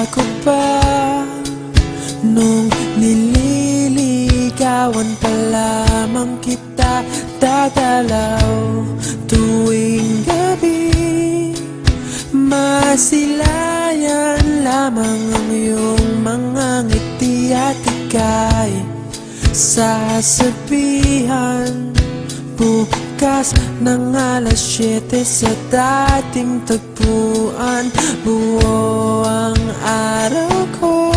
ko pa nung nililigawan pa lamang kita, dadalaw tuwing gabi. Masilayan lamang ang iyong mga ngiti at ika'y sasabihan bukas ng alas 7 sa dating tagpuan. Buo ang araw ko,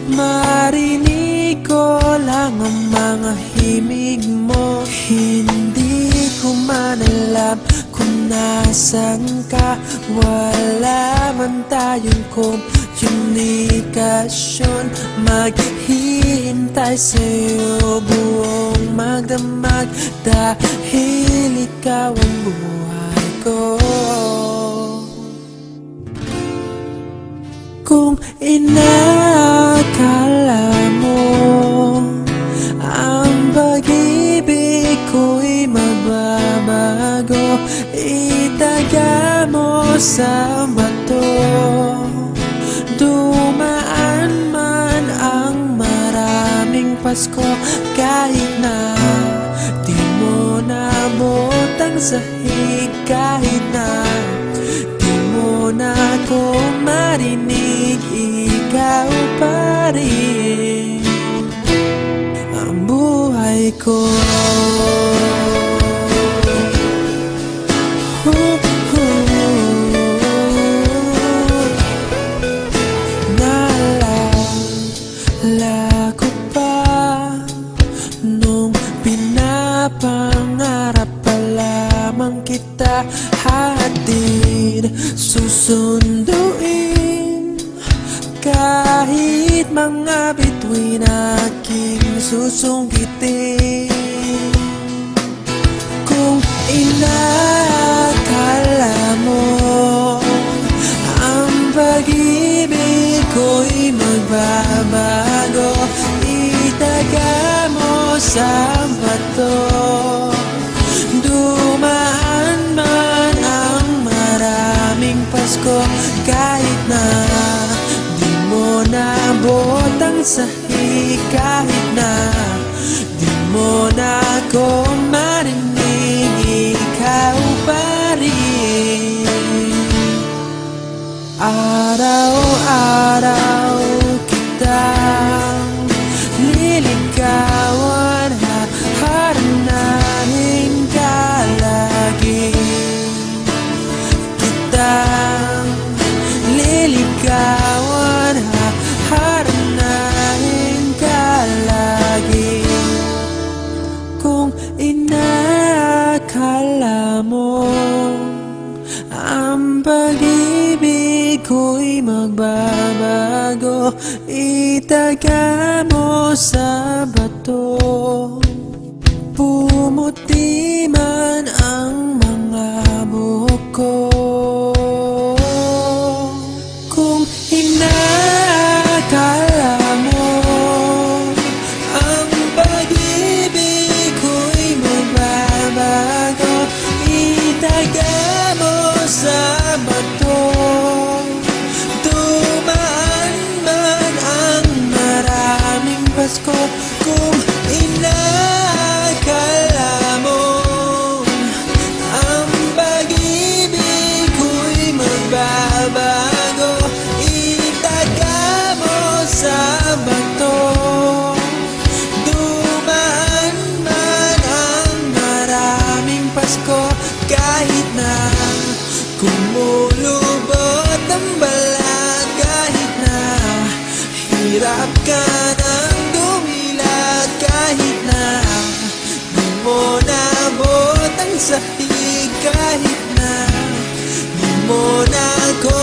marinig ko lang ang mga himig mo. Hindi ko man alam kung nasan ka, wala man tayong komunikasyon. Maghihintay sa'yo buong magdamag, dahil ikaw ang buhay ko. Kung inakala mo ang pag-ibig ko'y magbabago, itaga mo sa bato. Dumaan man ang maraming Pasko, kahit na di mo nabot ang sahig, kahit na di mo na ako marinig, ikaw pa rin ang buhay ko. Naalala ko pa nung pinapangarap pa lamang kita, hatid susunduin kahit mga bituin aking susungkitin. Kung inakala mo ang pag-ibig ko'y magbabago, itaga mo sa bato. Dumaan man ang maraming Pasko, kahit na di mo nabot ang sahig, kahit na di mo na ako marinig, ikaw pa rin. Araw-araw kitang liligawan, haharanahin ka lagi. Kitang liligawan, haharanahin ka lagi. Kung inakala mo ang pag-ibig ko'y magbabago, itaga mo sa bato. Pumuti man ang mga buhok ko. Kung inakala mo ang pag-ibig ko'y magbabago, itaga mo sa bato. Dumaan man ang maraming Pasko, kung inakala mo ang pag-ibig ko'y magbabago, itaga mo sa bato. Dumaan man ang maraming Pasko, kahit na kumulubot ang balat, kahit na hirap ka ng dumilat, kahit na di mo nabot ang sahig, kahit na di mo na ako